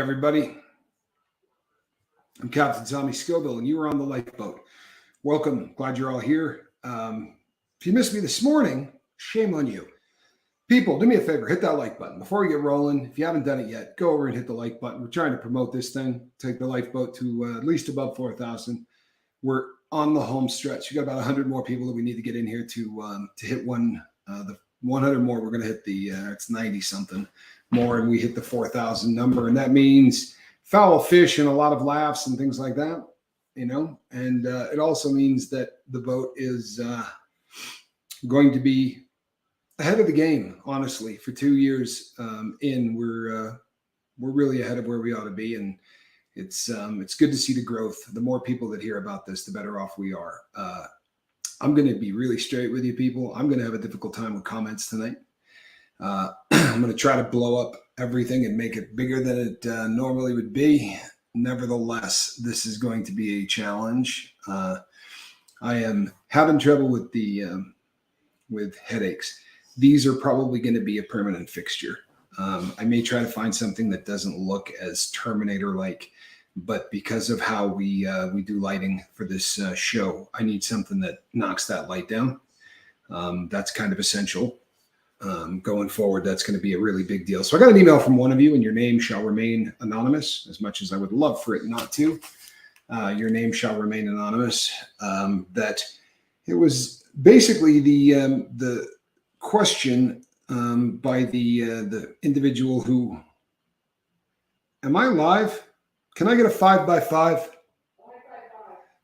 everybody. I'm Captain Tommy Scoville, and you are on the lifeboat. Welcome. Glad you're all here. If you missed me this morning, shame on you. People, do me a favor. Hit that like button. Before we get rolling, if you haven't done it yet, go over and hit the like button. We're trying to promote this thing, take the lifeboat to at least above 4,000. We're on the home stretch. We got about 100 more people that we need to get in here to hit the 100 more. We're going to hit the, it's 90 something more, and we hit the 4,000 number. And that means foul fish and a lot of laughs and things like that, you know. And it also means that the boat is going to be ahead of the game, honestly. For 2 years in, we're really ahead of where we ought to be. And it's good to see the growth. The more people that hear about this, the better off we are. I'm going to be really straight with you people. I'm going to have a difficult time with comments tonight. I'm going to try to blow up everything and make it bigger than it normally would be. Nevertheless, this is going to be a challenge. I am having trouble with with headaches. These are probably going to be a permanent fixture. I may try to find something that doesn't look as Terminator-like, but because of how we do lighting for this show, I need something that knocks that light down. That's kind of essential. Going forward, that's going to be a really big deal. So I got an email from one of you, and your name shall remain anonymous, as much as I would love for it not to. Your name shall remain anonymous. That it was basically the question by the individual who. Am I live? Can I get a 5x5?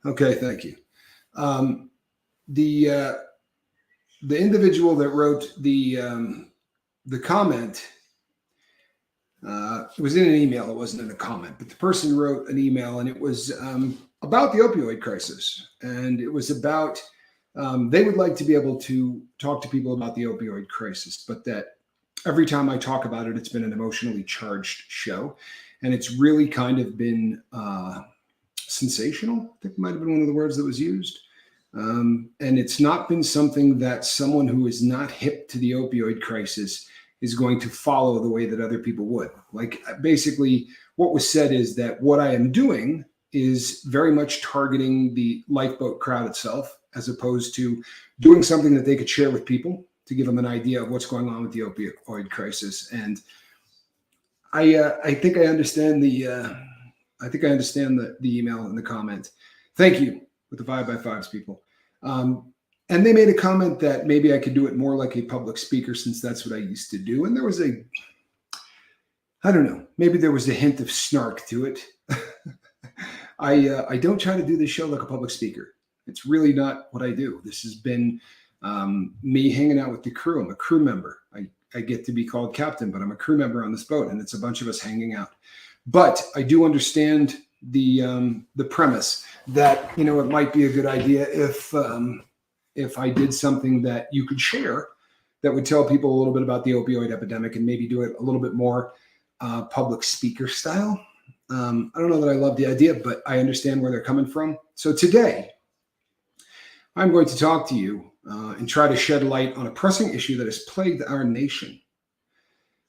Okay, thank you. The individual that wrote the comment, it was in an email. It wasn't in a comment, but the person wrote an email, and it was about the opioid crisis. And it was about, they would like to be able to talk to people about the opioid crisis, but that every time I talk about it, it's been an emotionally charged show. And it's really kind of been sensational. I think it might have been one of the words that was used. And it's not been something that someone who is not hip to the opioid crisis is going to follow the way that other people would. Like, basically what was said is that what I am doing is very much targeting the lifeboat crowd itself, as opposed to doing something that they could share with people to give them an idea of what's going on with the opioid crisis. And I think I understand the email and the comment. Thank you with the 5x5s, people. And they made a comment that maybe I could do it more like a public speaker, since that's what I used to do. And there was I don't know, maybe there was a hint of snark to it. I don't try to do this show like a public speaker. It's really not what I do. This has been me hanging out with the crew. I'm a crew member. I get to be called captain, but I'm a crew member on this boat, and it's a bunch of us hanging out. But I do understand the premise that, you know, it might be a good idea if I did something that you could share that would tell people a little bit about the opioid epidemic, and maybe do it a little bit more public speaker style. I don't know that I love the idea, but I understand where they're coming from. So today, I'm going to talk to you and try to shed light on a pressing issue that has plagued our nation,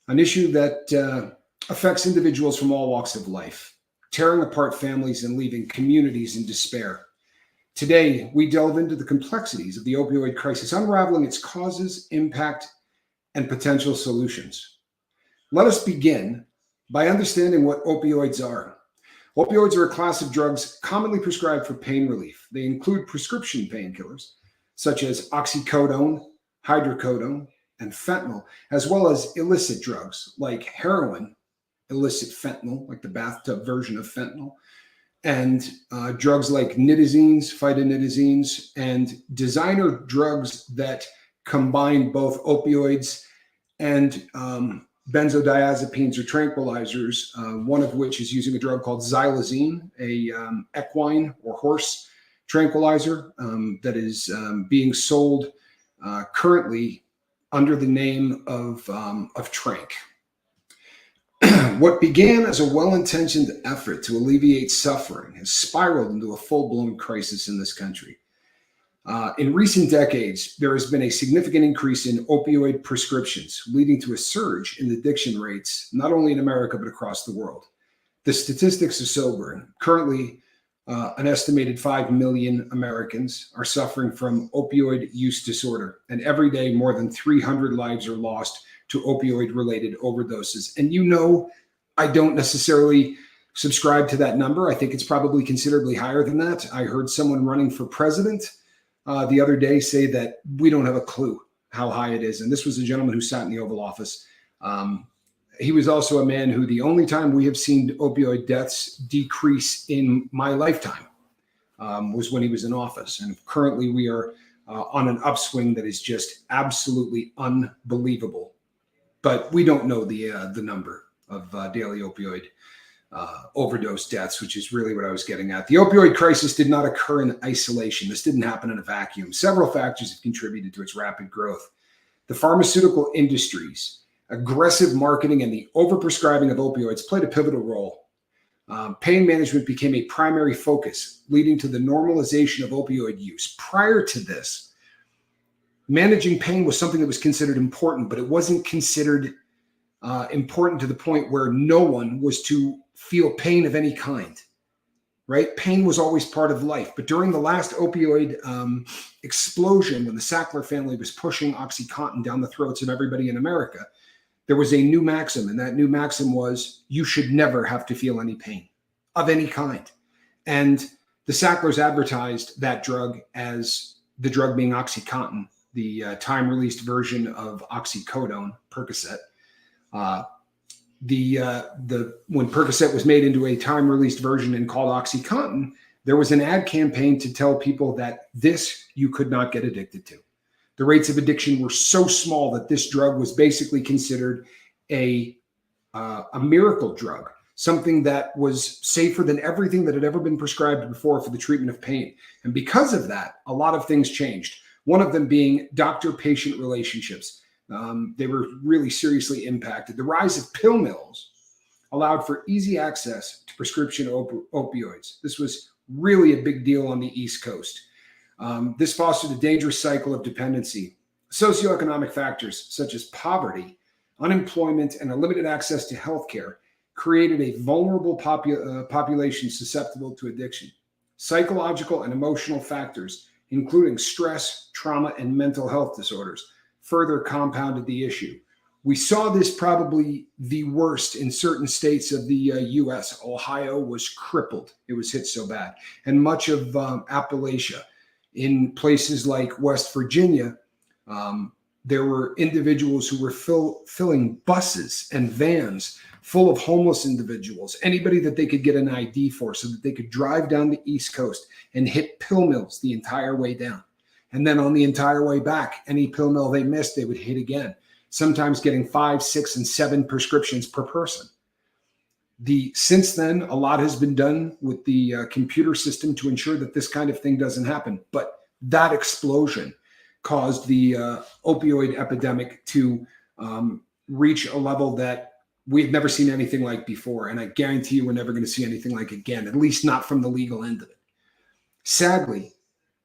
an issue that affects individuals from all walks of life, tearing apart families and leaving communities in despair. Today, we delve into the complexities of the opioid crisis, unraveling its causes, impact, and potential solutions. Let us begin by understanding what opioids are. Opioids are a class of drugs commonly prescribed for pain relief. They include prescription painkillers, such as oxycodone, hydrocodone, and fentanyl, as well as illicit drugs like heroin, illicit fentanyl, like the bathtub version of fentanyl, and drugs like nitazines, phytonitazines, and designer drugs that combine both opioids and benzodiazepines or tranquilizers, one of which is using a drug called xylazine, a equine or horse tranquilizer that is being sold currently under the name of Tranq. What began as a well-intentioned effort to alleviate suffering has spiraled into a full-blown crisis in this country. In recent decades, there has been a significant increase in opioid prescriptions, leading to a surge in addiction rates, not only in America, but across the world. The statistics are sobering. Currently, an estimated 5 million Americans are suffering from opioid use disorder, and every day more than 300 lives are lost to opioid-related overdoses. And I don't necessarily subscribe to that number. I think it's probably considerably higher than that. I heard someone running for president the other day say that we don't have a clue how high it is. And this was a gentleman who sat in the Oval Office. He was also a man who the only time we have seen opioid deaths decrease in my lifetime was when he was in office. And currently we are on an upswing that is just absolutely unbelievable. But we don't know the number of daily opioid overdose deaths, which is really what I was getting at. The opioid crisis did not occur in isolation. This didn't happen in a vacuum. Several factors have contributed to its rapid growth. The pharmaceutical industries, aggressive marketing, and the overprescribing of opioids played a pivotal role. Pain management became a primary focus, leading to the normalization of opioid use. Prior to this, managing pain was something that was considered important, but it wasn't considered important to the point where no one was to feel pain of any kind, right? Pain was always part of life. But during the last opioid explosion, when the Sackler family was pushing OxyContin down the throats of everybody in America, there was a new maxim, and that new maxim was you should never have to feel any pain of any kind. And the Sacklers advertised that drug as the drug being OxyContin, the time-released version of oxycodone, Percocet. When Percocet was made into a time-released version and called OxyContin, there was an ad campaign to tell people that this you could not get addicted to. The rates of addiction were so small that this drug was basically considered a miracle drug, something that was safer than everything that had ever been prescribed before for the treatment of pain. And because of that, a lot of things changed. One of them being doctor-patient relationships. They were really seriously impacted. The rise of pill mills allowed for easy access to prescription opioids. This was really a big deal on the East Coast. This fostered a dangerous cycle of dependency. Socioeconomic factors such as poverty, unemployment, and a limited access to healthcare created a vulnerable population susceptible to addiction. Psychological and emotional factors, including stress, trauma, and mental health disorders, further compounded the issue. We saw this probably the worst in certain states of the U.S. Ohio was crippled. It was hit so bad. And much of Appalachia. In places like West Virginia, there were individuals who were filling buses and vans full of homeless individuals, anybody that they could get an ID for so that they could drive down the East Coast and hit pill mills the entire way down. And then on the entire way back, any pill mill they missed, they would hit again, sometimes getting 5, 6, and 7 prescriptions per person. Since then, a lot has been done with the computer system to ensure that this kind of thing doesn't happen. But that explosion caused the opioid epidemic to reach a level that we had never seen anything like before. And I guarantee you we're never going to see anything like again, at least not from the legal end of it. Sadly,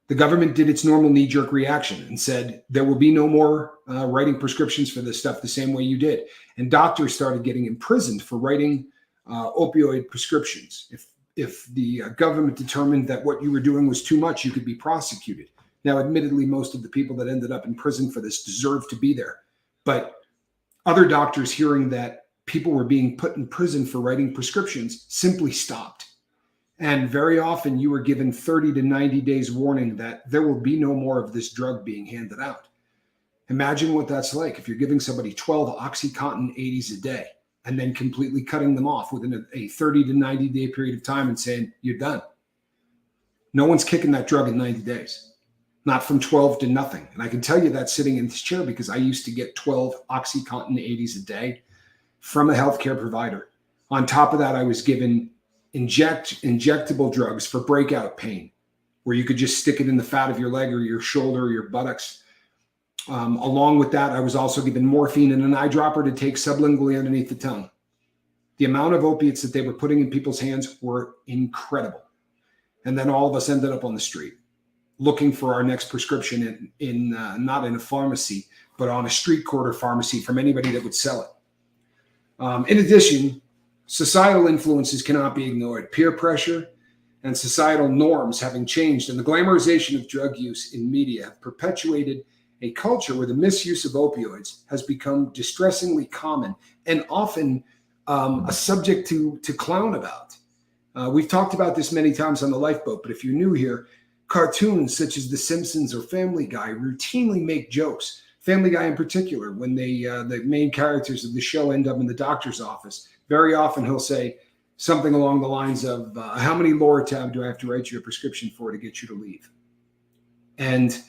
the government did its normal knee-jerk reaction and said, there will be no more writing prescriptions for this stuff the same way you did. And doctors started getting imprisoned for writing opioid prescriptions. If the government determined that what you were doing was too much, you could be prosecuted. Now, admittedly, most of the people that ended up in prison for this deserve to be there. But other doctors, hearing that people were being put in prison for writing prescriptions, simply stopped. And very often you were given 30 to 90 days warning that there will be no more of this drug being handed out. Imagine what that's like if you're giving somebody 12 OxyContin 80s a day and then completely cutting them off within a 30 to 90 day period of time and saying, you're done. No one's kicking that drug in 90 days, not from 12 to nothing. And I can tell you that sitting in this chair because I used to get 12 OxyContin 80s a day from a healthcare provider. On top of that, I was given injectable drugs for breakout pain, where you could just stick it in the fat of your leg or your shoulder or your buttocks. Along with that, I was also given morphine and an eyedropper to take sublingually underneath the tongue. The amount of opiates that they were putting in people's hands were incredible. And then all of us ended up on the street looking for our next prescription in not in a pharmacy, but on a street corner pharmacy from anybody that would sell it. In addition, Societal influences cannot be ignored. Peer pressure and societal norms having changed, and the glamorization of drug use in media have perpetuated a culture where the misuse of opioids has become distressingly common and often a subject to clown about. We've talked about this many times on the Lifeboat, but if you're new here, cartoons such as The Simpsons or Family Guy routinely make jokes. Family Guy in particular, when the main characters of the show end up in the doctor's office, very often he'll say something along the lines of, how many Loratab do I have to write you a prescription for to get you to leave? And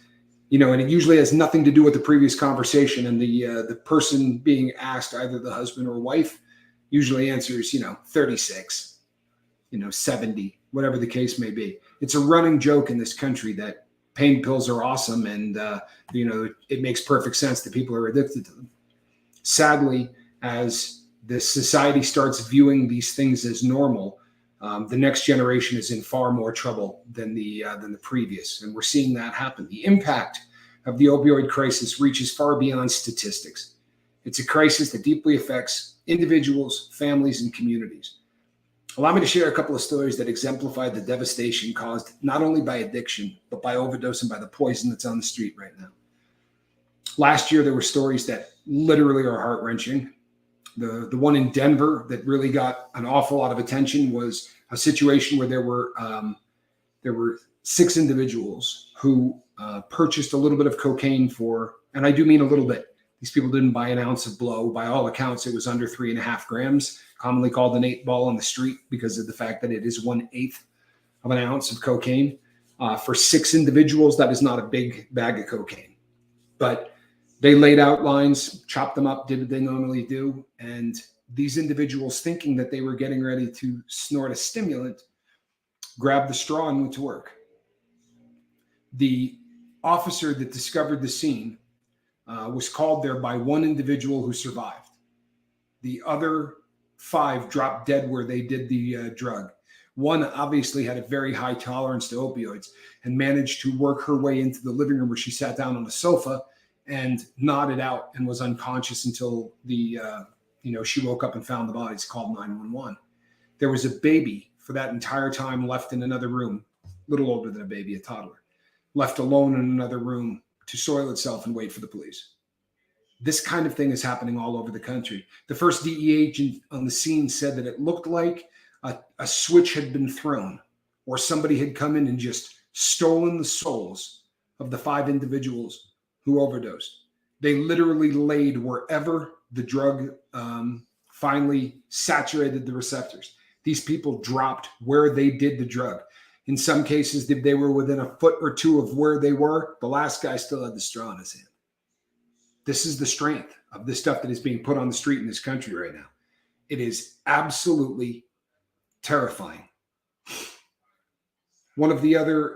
and it usually has nothing to do with the previous conversation. And the person being asked, either the husband or wife, usually answers, 36, 70, whatever the case may be. It's a running joke in this country that pain pills are awesome. And, it makes perfect sense that people are addicted to them. Sadly, as the society starts viewing these things as normal, the next generation is in far more trouble than the previous, and we're seeing that happen. The impact of the opioid crisis reaches far beyond statistics. It's a crisis that deeply affects individuals, families, and communities. Allow me to share a couple of stories that exemplify the devastation caused not only by addiction, but by overdose and by the poison that's on the street right now. Last year, there were stories that literally are heart-wrenching. The one in Denver that really got an awful lot of attention was a situation where there were 6 individuals who purchased a little bit of cocaine for, and I do mean a little bit. These people didn't buy an ounce of blow. By all accounts, it was under 3.5 grams, commonly called an 8 ball on the street because of the fact that it is 1/8 of an ounce of cocaine. For 6 individuals, that is not a big bag of cocaine, but they laid out lines, chopped them up, did what they normally do. And these individuals, thinking that they were getting ready to snort a stimulant, grabbed the straw and went to work. The officer that discovered the scene was called there by one individual who survived. The other 5 dropped dead where they did the drug. One obviously had a very high tolerance to opioids and managed to work her way into the living room where she sat down on a sofa and nodded out and was unconscious until she woke up and found the bodies, called 911. There was a baby for that entire time left in another room, a little older than a baby, a toddler, left alone in another room to soil itself and wait for the police. This kind of thing is happening all over the country. The first DEA agent on the scene said that it looked like a switch had been thrown, or somebody had come in and just stolen the souls of the 5 individuals who overdosed. They literally laid wherever the drug finally saturated the receptors. These people dropped where they did the drug. In some cases, they were within a foot or 2 of where they were. The last guy still had the straw in his hand. This is the strength of the stuff that is being put on the street in this country right now. It is absolutely terrifying. One of the other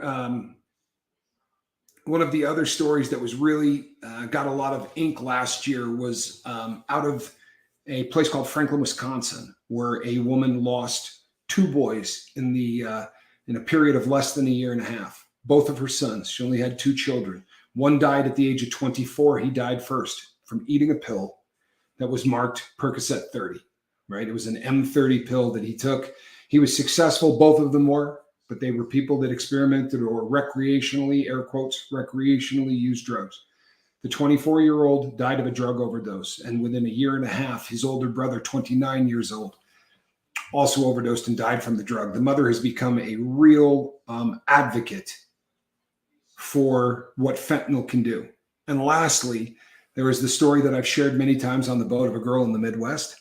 stories that was really got a lot of ink last year was out of a place called Franklin, Wisconsin, where a woman lost 2 boys in a period of less than a year and a half. Both of her sons. She only had 2 children. One died at the age of 24. He died first from eating a pill that was marked Percocet 30, right? It was an M30 pill that he took. He was successful, both of them were, but they were people that experimented or recreationally, air quotes, recreationally used drugs. The 24-year-old died of a drug overdose. And within a year and a half, his older brother, 29 years old, also overdosed and died from the drug. The mother has become a real advocate for what fentanyl can do. And lastly, there was the story that I've shared many times on the boat of a girl in the Midwest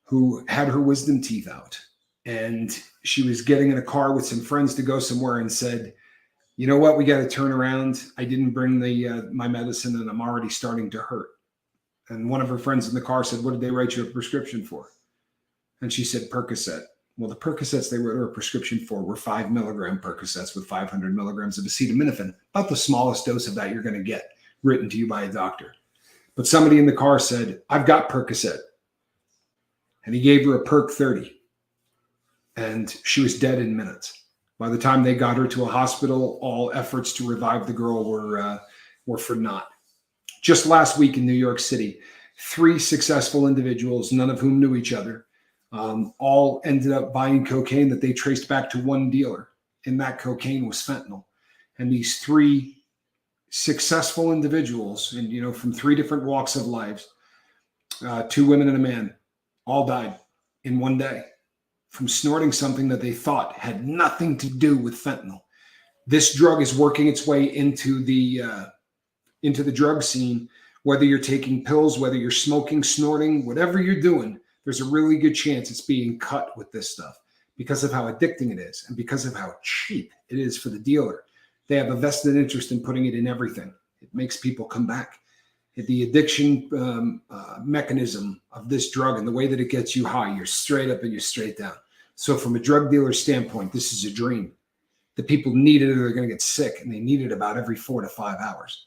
who had her wisdom teeth out. And she was getting in a car with some friends to go somewhere and said, you know what, we got to turn around. I didn't bring my medicine and I'm already starting to hurt. And one of her friends in the car said, what did they write you a prescription for? And she said, Percocet. Well, the Percocets they wrote her a prescription for were 5 milligram Percocets with 500 milligrams of acetaminophen, about the smallest dose of that you're going to get written to you by a doctor. But somebody in the car said, I've got Percocet. And he gave her a Perc 30. And she was dead in minutes. By the time they got her to a hospital, all efforts to revive the girl were for naught. Just last week in New York City, 3 successful individuals, none of whom knew each other, all ended up buying cocaine that they traced back to one dealer, and that cocaine was fentanyl. And these three successful individuals, and from three different walks of life, two women and a man, all died in one day from snorting something that they thought had nothing to do with fentanyl. This drug is working its way into the drug scene. Whether you're taking pills, whether you're smoking, snorting, whatever you're doing, there's a really good chance it's being cut with this stuff because of how addicting it is and because of how cheap it is for the dealer. They have a vested interest in putting it in everything. It makes people come back. The addiction mechanism of this drug and the way that it gets you high, you're straight up and you're straight down. So from a drug dealer standpoint, this is a dream. The people need it or they're going to get sick, and they need it about every 4 to 5 hours.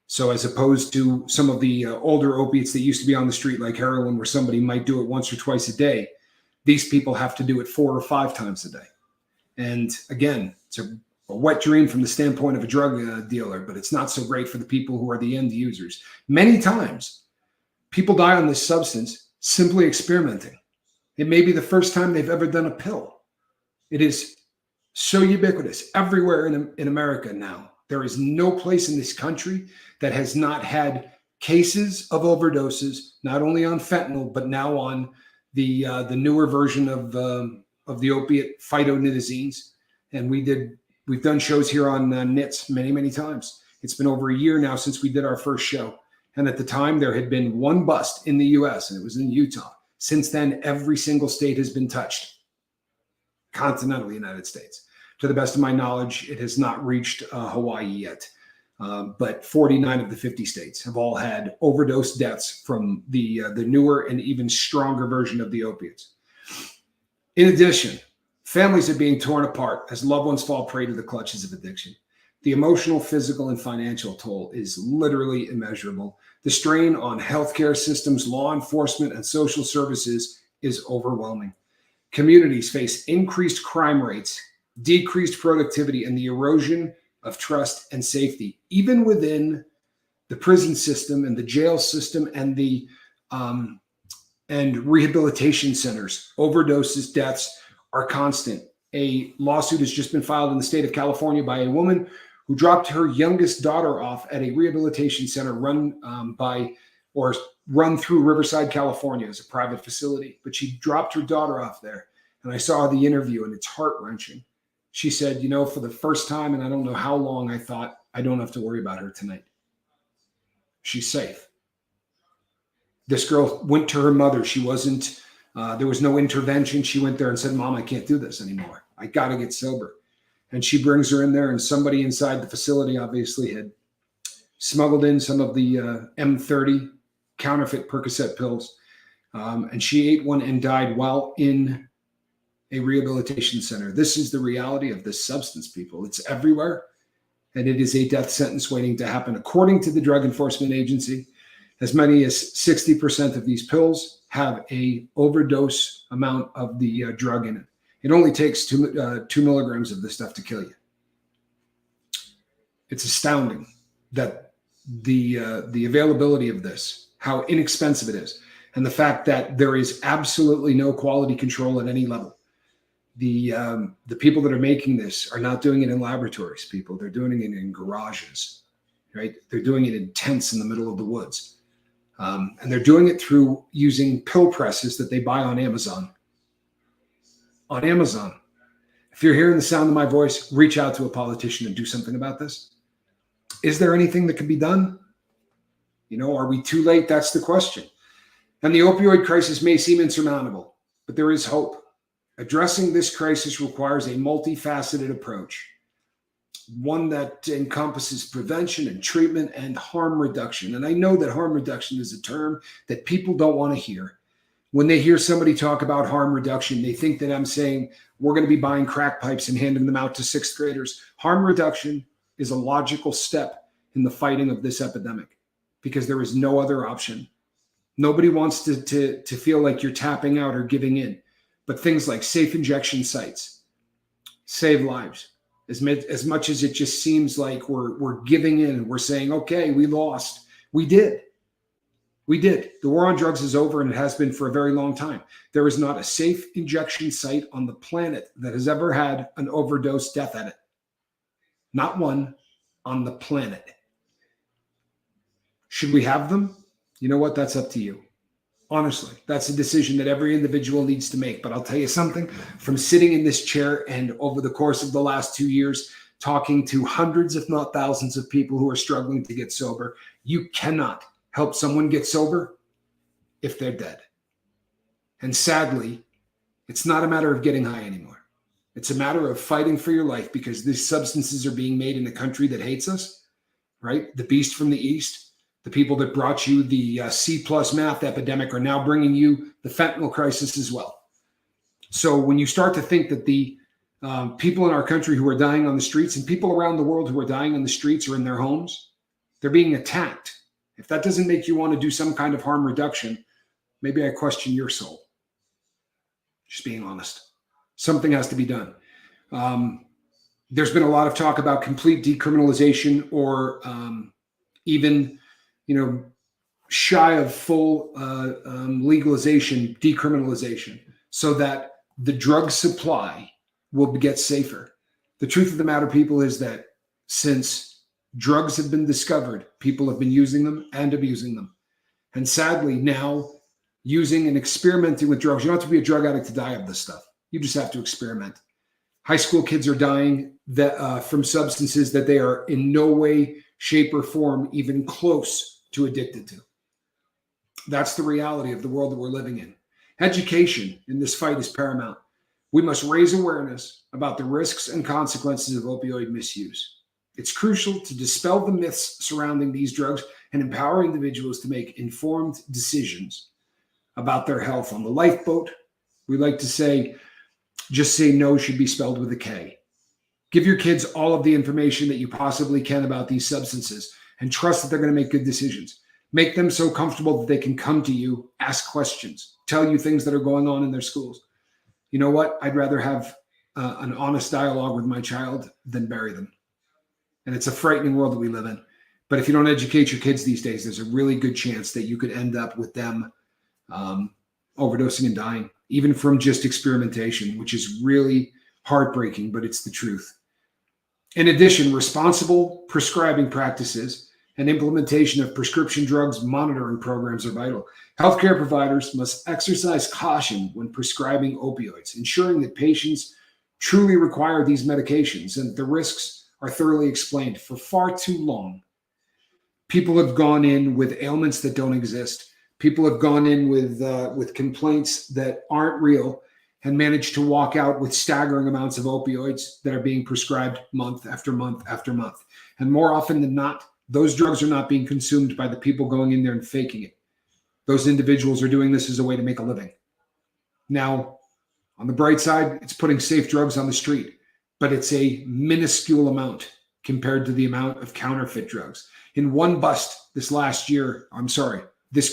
So as opposed to some of the older opiates that used to be on the street, like heroin, where somebody might do it once or twice a day, these people have to do it 4 or 5 times a day. And again, it's a wet dream from the standpoint of a drug dealer, but it's not so great for the people who are the end users. Many times, people die on this substance simply experimenting. It may be the first time they've ever done a pill. It is so ubiquitous everywhere in America now. There is no place in this country that has not had cases of overdoses, not only on fentanyl, but now on the newer version of the opiate phytonidazines. And we've done shows here on NITS many, many times. It's been over a year now since we did our first show. And at the time, there had been one bust in the U.S., and it was in Utah. Since then, every single state has been touched. Continental United States. To the best of my knowledge, it has not reached Hawaii yet. But 49 of the 50 states have all had overdose deaths from the newer and even stronger version of the opiates. In addition, families are being torn apart as loved ones fall prey to the clutches of addiction. The emotional, physical, and financial toll is literally immeasurable. The strain on healthcare systems, law enforcement, and social services is overwhelming. Communities face increased crime rates, decreased productivity, and the erosion of trust and safety, even within the prison system and the jail system and the and rehabilitation centers. Overdoses, deaths are constant. A lawsuit has just been filed in the state of California by a woman who dropped her youngest daughter off at a rehabilitation center run through Riverside, California, as a private facility. But she dropped her daughter off there, and I saw the interview, and it's heart-wrenching. She said, for the first time, and I don't know how long, I thought, I don't have to worry about her tonight. She's safe. This girl went to her mother. She wasn't, there was no intervention. She went there and said, Mom, I can't do this anymore. I got to get sober. And she brings her in there, and somebody inside the facility obviously had smuggled in some of the M30 counterfeit Percocet pills. And she ate one and died while in a rehabilitation center. This is the reality of this substance, people. It's everywhere, and it is a death sentence waiting to happen. According to the Drug Enforcement Agency, as many as 60% of these pills have a overdose amount of the drug in it. It only takes 2 milligrams of this stuff to kill you. It's astounding that the availability of this, how inexpensive it is, and the fact that there is absolutely no quality control at any level. The people that are making this are not doing it in laboratories, people. They're doing it in garages, right? They're doing it in tents in the middle of the woods. And they're doing it through using pill presses that they buy on Amazon. On Amazon. If you're hearing the sound of my voice, reach out to a politician and do something about this. Is there anything that can be done? Are we too late? That's the question. And the opioid crisis may seem insurmountable, but there is hope. Addressing this crisis requires a multifaceted approach, one that encompasses prevention and treatment and harm reduction. And I know that harm reduction is a term that people don't want to hear. When they hear somebody talk about harm reduction, they think that I'm saying we're going to be buying crack pipes and handing them out to 6th graders. Harm reduction is a logical step in the fighting of this epidemic because there is no other option. Nobody wants to feel like you're tapping out or giving in. But things like safe injection sites save lives. As much as it just seems like we're giving in and we're saying, okay, we lost. We did. We did. The war on drugs is over, and it has been for a very long time. There is not a safe injection site on the planet that has ever had an overdose death at it. Not one on the planet. Should we have them? You know what? That's up to you. Honestly, that's a decision that every individual needs to make. But I'll tell you something, from sitting in this chair and over the course of the last 2 years, talking to hundreds, if not thousands of people who are struggling to get sober, you cannot help someone get sober if they're dead. And sadly, it's not a matter of getting high anymore. It's a matter of fighting for your life, because these substances are being made in a country that hates us, right? The beast from the east. The people that brought you the C+ math epidemic are now bringing you the fentanyl crisis as well. So when you start to think that the people in our country who are dying on the streets and people around the world who are dying on the streets or in their homes, they're being attacked. If that doesn't make you want to do some kind of harm reduction, maybe I question your soul. Just being honest. Something has to be done. There's been a lot of talk about complete decriminalization or even shy of full legalization, decriminalization, so that the drug supply will get safer. The truth of the matter, people, is that since drugs have been discovered, people have been using them and abusing them. And sadly, now using and experimenting with drugs, you don't have to be a drug addict to die of this stuff. You just have to experiment. High school kids are dying from substances that they are in no way, shape, or form even close to addicted to. That's the reality of the world that we're living in. Education in this fight is paramount. We must raise awareness about the risks and consequences of opioid misuse. It's crucial to dispel the myths surrounding these drugs and empower individuals to make informed decisions about their health. On the lifeboat, we like to say, just say no should be spelled with a K. Give your kids all of the information that you possibly can about these substances and trust that they're going to make good decisions. Make them so comfortable that they can come to you, ask questions, tell you things that are going on in their schools. You know what? I'd rather have an honest dialogue with my child than bury them. And it's a frightening world that we live in. But if you don't educate your kids these days, there's a really good chance that you could end up with them overdosing and dying, even from just experimentation, which is really heartbreaking, but it's the truth. In addition, responsible prescribing practices and implementation of prescription drugs monitoring programs are vital. Healthcare providers must exercise caution when prescribing opioids, ensuring that patients truly require these medications and the risks are thoroughly explained. For far too long, people have gone in with ailments that don't exist. People have gone in with complaints that aren't real and managed to walk out with staggering amounts of opioids that are being prescribed month after month after month. And more often than not, those drugs are not being consumed by the people going in there and faking it. Those individuals are doing this as a way to make a living. Now, on the bright side, it's putting safe drugs on the street, but it's a minuscule amount compared to the amount of counterfeit drugs. In one bust this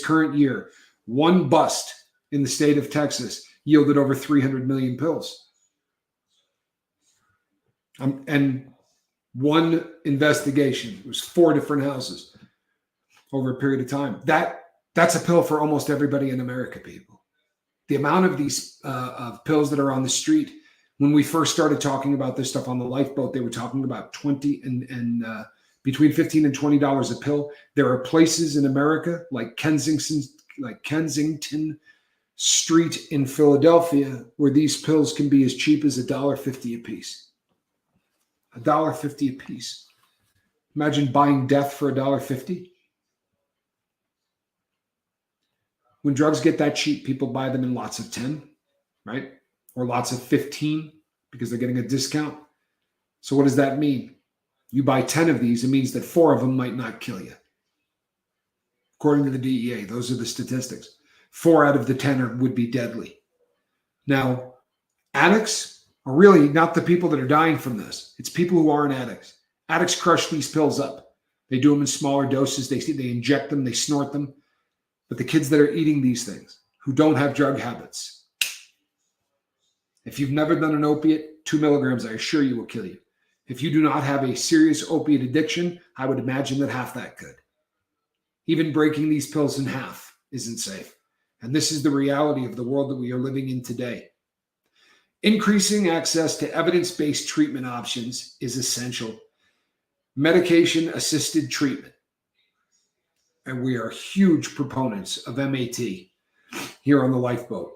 current year, one bust in the state of Texas yielded over 300 million pills. And one investigation, it was 4 different houses over a period of time. That's a pill for almost everybody in America, people. The amount of these of pills that are on the street, when we first started talking about this stuff on the lifeboat, they were talking about 20 and between $15 and $20 a pill. There are places in America like Kensington Street in Philadelphia where these pills can be as cheap as $1.50 a piece. $1.50 a piece. Imagine buying death for $1.50. When drugs get that cheap, people buy them in lots of 10, right? Or lots of 15 because they're getting a discount. So what does that mean? You buy 10 of these, it means that 4 of them might not kill you. According to the DEA, those are the statistics. 4 out of the 10 would be deadly. Now, addicts are really not the people that are dying from this. It's people who aren't addicts. Addicts crush these pills up. They do them in smaller doses. They inject them. They snort them. But the kids that are eating these things, who don't have drug habits, if you've never done an opiate, 2 milligrams, I assure you, will kill you. If you do not have a serious opiate addiction, I would imagine that half that could. Even breaking these pills in half isn't safe. And this is the reality of the world that we are living in today. Increasing access to evidence-based treatment options is essential. Medication-assisted treatment. And we are huge proponents of MAT here on the Lifeboat.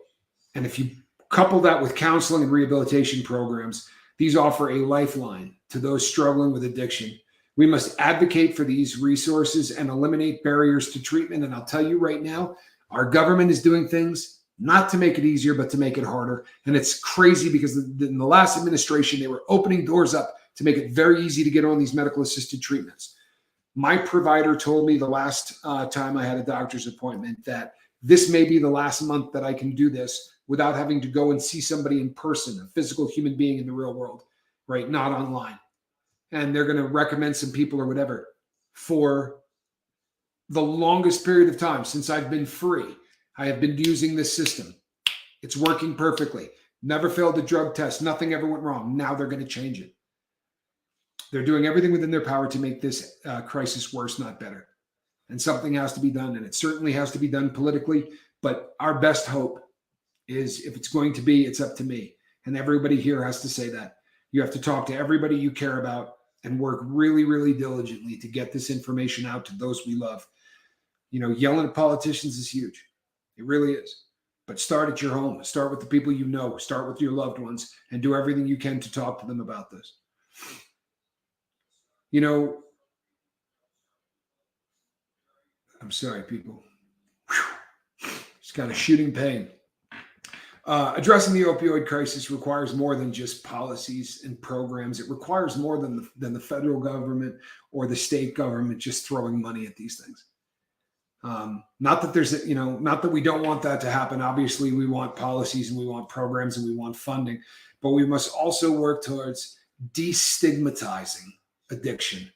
And if you couple that with counseling and rehabilitation programs, these offer a lifeline to those struggling with addiction. We must advocate for these resources and eliminate barriers to treatment. And I'll tell you right now, our government is doing things not to make it easier, but to make it harder. And it's crazy because in the last administration, they were opening doors up to make it very easy to get on these medical assisted treatments. My provider told me the last time I had a doctor's appointment that this may be the last month that I can do this without having to go and see somebody in person, a physical human being in the real world, right? Not online. And they're going to recommend some people or whatever. For the longest period of time since I've been free, I have been using this system. It's working perfectly. Never failed a drug test. Nothing ever went wrong. Now they're going to change it. They're doing everything within their power to make this crisis worse, not better. And something has to be done. And it certainly has to be done politically. But our best hope is, if it's going to be, it's up to me. And everybody here has to say that. You have to talk to everybody you care about and work really, really diligently to get this information out to those we love. You know, yelling at politicians is huge. It really is. But start at your home. Start with the people you know. Start with your loved ones and do everything you can to talk to them about this. You know, I'm sorry, people. Just got a shooting pain. Addressing the opioid crisis requires more than just policies and programs. It requires more than the federal government or the state government just throwing money at these things. Not that there's, not that we don't want that to happen. Obviously, we want policies and we want programs and we want funding, but we must also work towards destigmatizing addiction.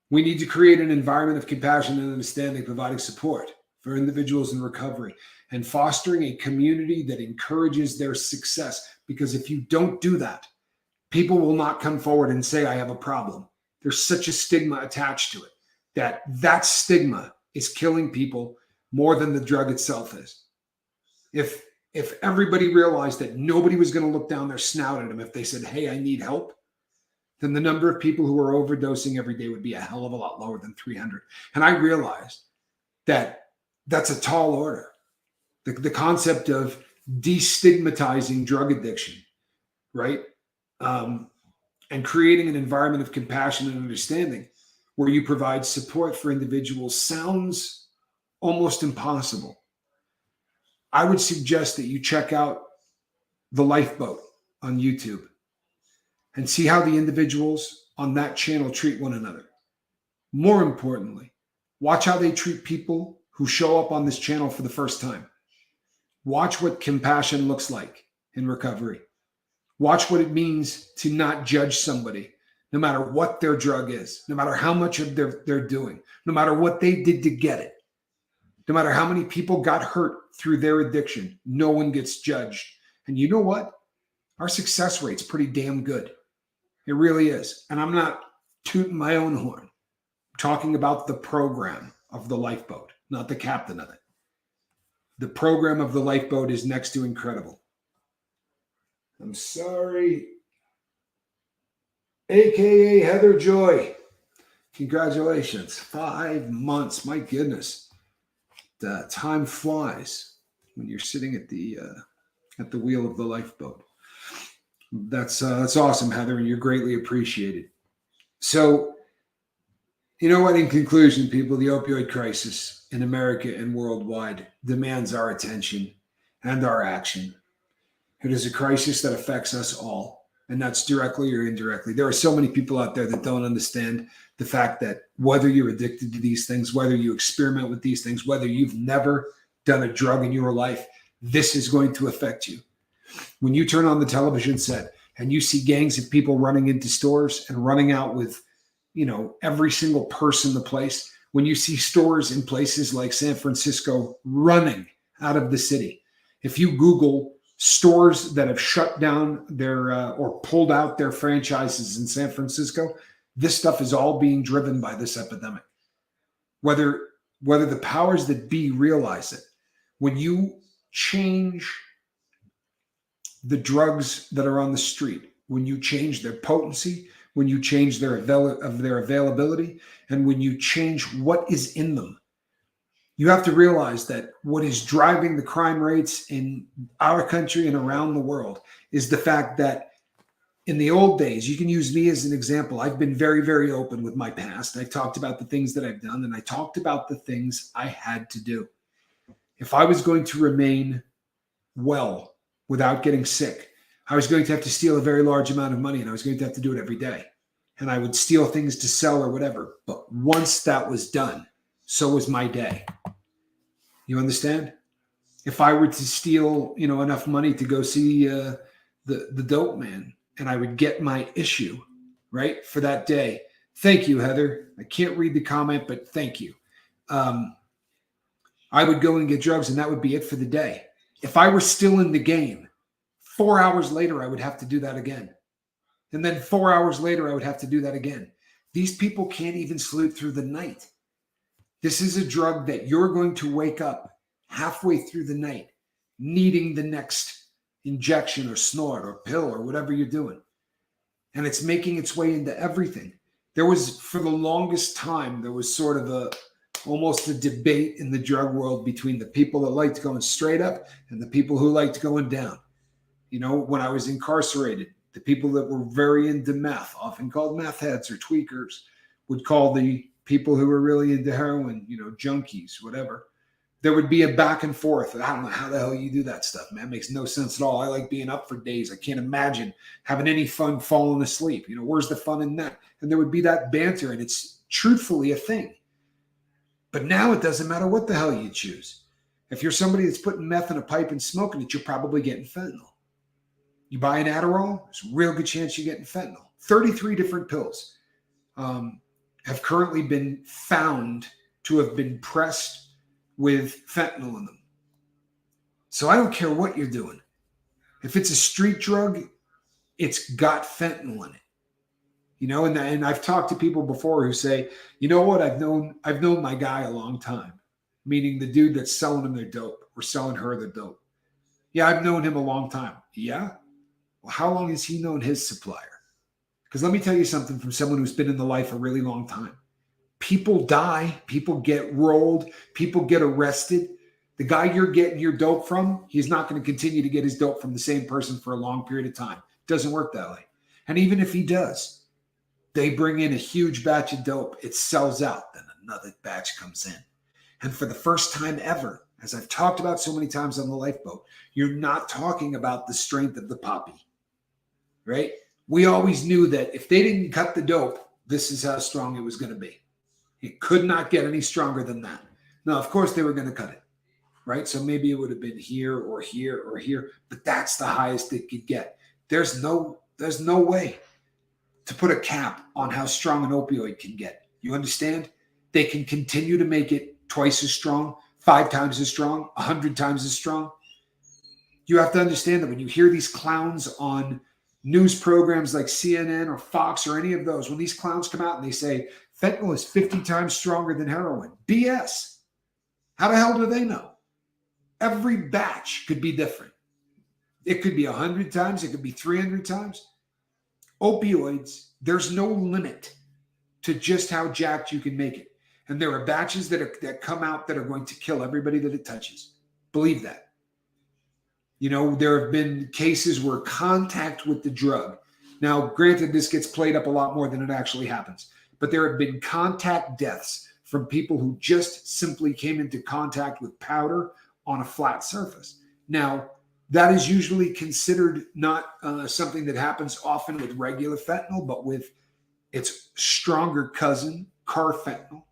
We need to create an environment of compassion and understanding, providing support for individuals in recovery and fostering a community that encourages their success. Because if you don't do that, people will not come forward and say, I have a problem. There's such a stigma attached to it that stigma is killing people more than the drug itself is. If everybody realized that nobody was going to look down their snout at them if they said, hey, I need help, then the number of people who are overdosing every day would be a hell of a lot lower than 300. And I realized that that's a tall order. The concept of destigmatizing drug addiction, right? And creating an environment of compassion and understanding where you provide support for individuals sounds almost impossible. I would suggest that you check out The Lifeboat on YouTube and see how the individuals on that channel treat one another. More importantly, watch how they treat people who show up on this channel for the first time. Watch what compassion looks like in recovery. Watch what it means to not judge somebody, no matter what their drug is, no matter how much of they're doing, no matter what they did to get it, no matter how many people got hurt through their addiction. No one gets judged. And you know what? Our success rate's pretty damn good. It really is. And I'm not tooting my own horn. I'm talking about the program of the Lifeboat, not the captain of it. The program of the Lifeboat is next to incredible. I'm sorry. AKA Heather Joy. Congratulations. 5 months. My goodness. The time flies when you're sitting at the wheel of the Lifeboat. That's awesome, Heather, and you're greatly appreciated. So, you know what? In conclusion, people, the opioid crisis in America and worldwide demands our attention and our action. It is a crisis that affects us all, and that's directly or indirectly. There are so many people out there that don't understand the fact that whether you're addicted to these things, whether you experiment with these things, whether you've never done a drug in your life, this is going to affect you. When you turn on the television set and you see gangs of people running into stores and running out with, every single purse in the place, when you see stores in places like San Francisco running out of the city, if you Google stores that have shut down their or pulled out their franchises in San Francisco, this stuff is all being driven by this epidemic. Whether whether the powers that be realize it. When you change the drugs that are on the street, when you change their potency, when you change their availability, and when you change what is in them, you have to realize that what is driving the crime rates in our country and around the world is the fact that in the old days, you can use me as an example. I've been very, very open with my past. I talked about the things that I've done, and I talked about the things I had to do. If I was going to remain well without getting sick, I was going to have to steal a very large amount of money, and I was going to have to do it every day. And I would steal things to sell or whatever. But once that was done, so was my day. You understand? If I were to steal, enough money to go see the dope man, and I would get my issue, right, for that day. Thank you, Heather. I can't read the comment, but thank you. I would go and get drugs, and that would be it for the day. If I were still in the game, 4 hours later, I would have to do that again. And then 4 hours later, I would have to do that again. These people can't even sleep through the night. This is a drug that you're going to wake up halfway through the night needing the next injection or snort or pill or whatever you're doing. And it's making its way into everything. There was, for the longest time, there was sort of almost a debate in the drug world between the people that liked going straight up and the people who liked going down. When I was incarcerated, the people that were very into meth, often called meth heads or tweakers, would call the people who were really into heroin, junkies, whatever. There would be a back and forth. I don't know how the hell you do that stuff, man. It makes no sense at all. I like being up for days. I can't imagine having any fun falling asleep. Where's the fun in that? And there would be that banter, and it's truthfully a thing. But now it doesn't matter what the hell you choose. If you're somebody that's putting meth in a pipe and smoking it, you're probably getting fentanyl. You buy an Adderall, there's a real good chance you're getting fentanyl. 33 different pills have currently been found to have been pressed with fentanyl in them. So I don't care what you're doing. If it's a street drug, it's got fentanyl in it. And I've talked to people before who say, you know what, I've known my guy a long time, meaning the dude that's selling him their dope or selling her the dope. Yeah, I've known him a long time. Yeah? Well, how long has he known his supplier? Because let me tell you something from someone who's been in the life a really long time. People die, people get rolled, people get arrested. The guy you're getting your dope from, he's not going to continue to get his dope from the same person for a long period of time. It doesn't work that way. And even if he does, they bring in a huge batch of dope. It sells out. Then another batch comes in. And for the first time ever, as I've talked about so many times on the lifeboat, you're not talking about the strength of the poppy, right? We always knew that if they didn't cut the dope, this is how strong it was going to be. It could not get any stronger than that. Now, of course, they were going to cut it, right? So maybe it would have been here or here or here, but that's the highest it could get. There's no way to put a cap on how strong an opioid can get. You understand? They can continue to make it twice as strong, 5 times as strong, 100 times as strong. You have to understand that when you hear these clowns on news programs like CNN or Fox or any of those, when these clowns come out and they say fentanyl is 50 times stronger than heroin, BS. How the hell do they know? Every batch could be different. It could be 100 times. It could be 300 times. Opioids, there's no limit to just how jacked you can make it. And there are batches that come out that are going to kill everybody that it touches. Believe that. There have been cases where contact with the drug. Now, granted, this gets played up a lot more than it actually happens. But there have been contact deaths from people who just simply came into contact with powder on a flat surface. Now, that is usually considered not something that happens often with regular fentanyl, but with its stronger cousin, carfentanil.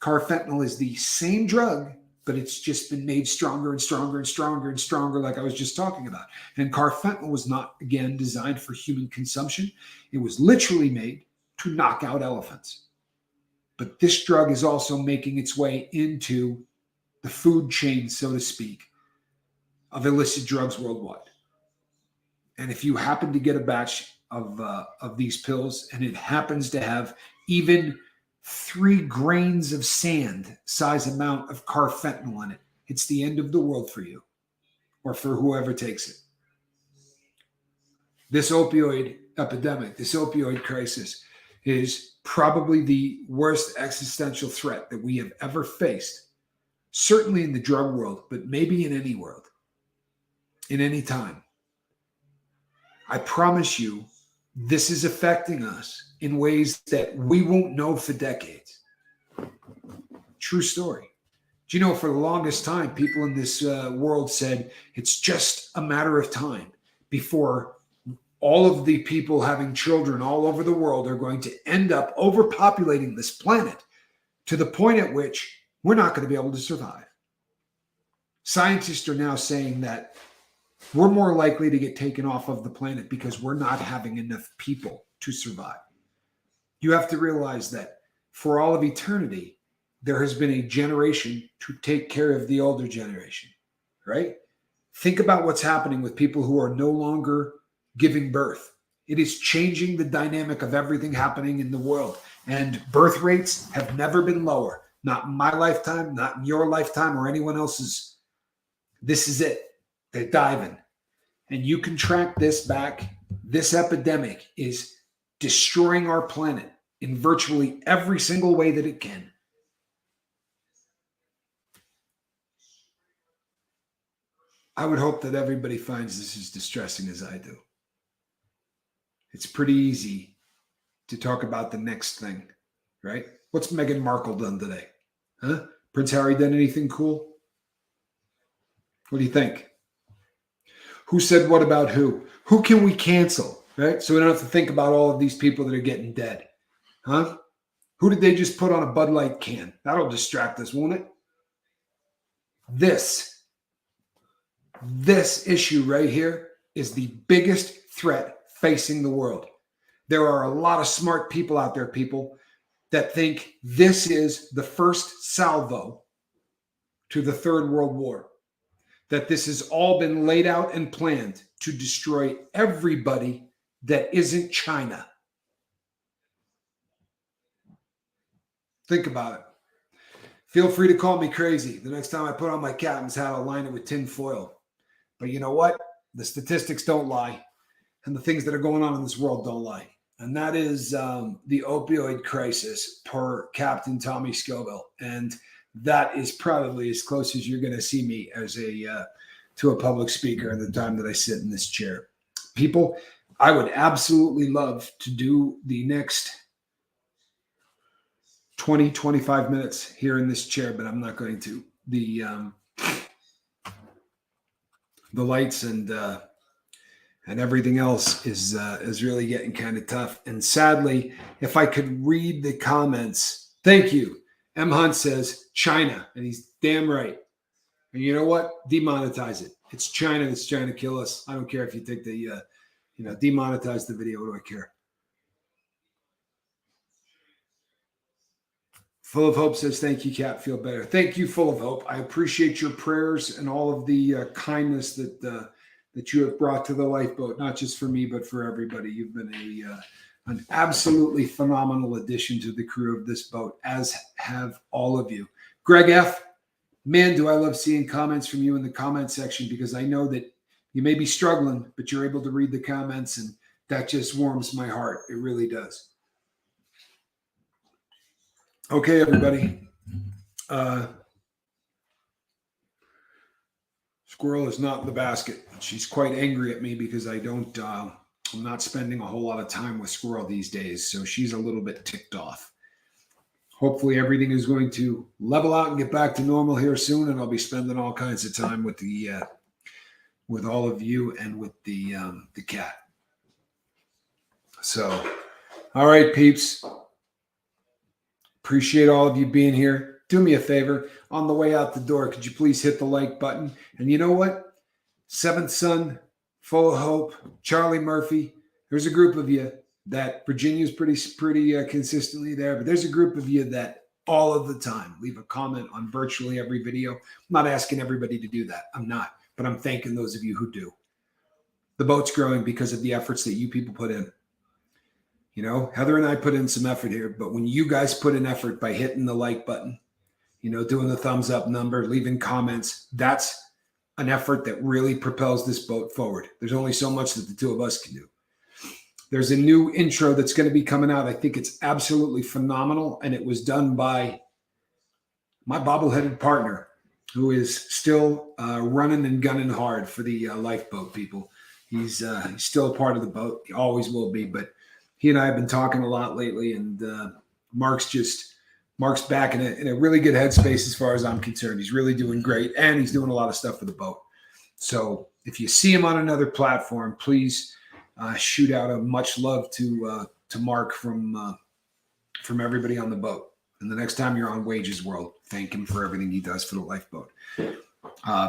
Carfentanil is the same drug, but it's just been made stronger and stronger and stronger and stronger, like I was just talking about. And carfentanil was not, again, designed for human consumption. It was literally made to knock out elephants. But this drug is also making its way into the food chain, so to speak, of illicit drugs worldwide. And if you happen to get a batch of these pills and it happens to have even 3 grains of sand size amount of carfentanil in it, it's the end of the world for you or for whoever takes it. This opioid epidemic, this opioid crisis is probably the worst existential threat that we have ever faced, certainly in the drug world, but maybe in any world, in any time. I promise you, this is affecting us in ways that we won't know for decades. True story. Do you know, for the longest time, people in this world said it's just a matter of time before all of the people having children all over the world are going to end up overpopulating this planet to the point at which we're not going to be able to survive. Scientists are now saying that we're more likely to get taken off of the planet because we're not having enough people to survive. You have to realize that for all of eternity, there has been a generation to take care of the older generation, right? Think about what's happening with people who are no longer giving birth. It is changing the dynamic of everything happening in the world. And birth rates have never been lower. Not in my lifetime, not in your lifetime or anyone else's. This is it. They're diving. And you can track this back. This epidemic is destroying our planet in virtually every single way that it can. I would hope that everybody finds this as distressing as I do. It's pretty easy to talk about the next thing, right? What's Meghan Markle done today? Huh? Prince Harry done anything cool? What do you think? Who said what about who? Who can we cancel, right? So we don't have to think about all of these people that are getting dead. Huh? Who did they just put on a Bud Light can? That'll distract us, won't it? This issue right here is the biggest threat facing the world. There are a lot of smart people out there, people, that think this is the first salvo to the Third World War. That this has all been laid out and planned to destroy everybody that isn't China. Think about it. Feel free to call me crazy. The next time I put on my captain's hat, I'll line it with tin foil. But you know what? The statistics don't lie. And the things that are going on in this world don't lie. And that is the opioid crisis per Captain Tommy Scoville. And that is probably as close as you're going to see me as to a public speaker in the time that I sit in this chair. People, I would absolutely love to do the next 20, 25 minutes here in this chair, but I'm not going to. The lights and everything else is really getting kind of tough. And sadly, if I could read the comments, thank you. M. Hunt says China, and he's damn right. And you know what? Demonetize it. It's China that's trying to kill us. I don't care if you take the, demonetize the video. What do I care? Full of Hope says, thank you, Cap. Feel better. Thank you, Full of Hope. I appreciate your prayers and all of the kindness that you have brought to the lifeboat, not just for me, but for everybody. You've been an absolutely phenomenal addition to the crew of this boat, as have all of you. Greg F., man, do I love seeing comments from you in the comment section, because I know that you may be struggling, but you're able to read the comments, and that just warms my heart. It really does. Okay, everybody. Squirrel is not in the basket. She's quite angry at me because I'm not spending a whole lot of time with Squirrel these days. So she's a little bit ticked off. Hopefully everything is going to level out and get back to normal here soon. And I'll be spending all kinds of time with with all of you and with the cat. So, all right, peeps. Appreciate all of you being here. Do me a favor. On the way out the door, could you please hit the like button? And you know what? Seventh Son, Full of Hope, Charlie Murphy. There's a group of you that Virginia's pretty consistently there, but there's a group of you that all of the time leave a comment on virtually every video. I'm not asking everybody to do that. I'm not, but I'm thanking those of you who do. The boat's growing because of the efforts that you people put in. Heather and I put in some effort here, but when you guys put in effort by hitting the like button, doing the thumbs up number, leaving comments, that's an effort that really propels this boat forward. There's only so much that the two of us can do. There's a new intro that's going to be coming out. I think it's absolutely phenomenal, and it was done by my bobbleheaded partner, who is still running and gunning hard for the lifeboat people. He's still a part of the boat. He always will be. But he and I have been talking a lot lately, and Mark's back in a really good headspace as far as I'm concerned. He's really doing great, and he's doing a lot of stuff for the boat. So if you see him on another platform, please shoot out a much love to Mark from everybody on the boat. And the next time you're on Wages World, thank him for everything he does for the lifeboat.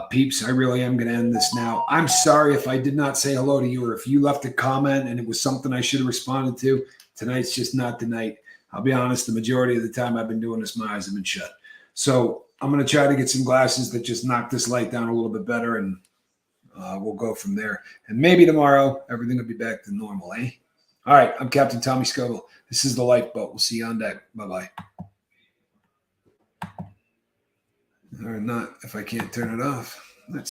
Peeps, I really am going to end this now. I'm sorry if I did not say hello to you, or if you left a comment and it was something I should have responded to. Tonight's just not the night. I'll be honest, the majority of the time I've been doing this, my eyes have been shut. So I'm going to try to get some glasses that just knock this light down a little bit better, and we'll go from there. And maybe tomorrow, everything will be back to normal, eh? All right, I'm Captain Tommy Scoville. This is the lifeboat. We'll see you on deck. Bye-bye. Or not if I can't turn it off.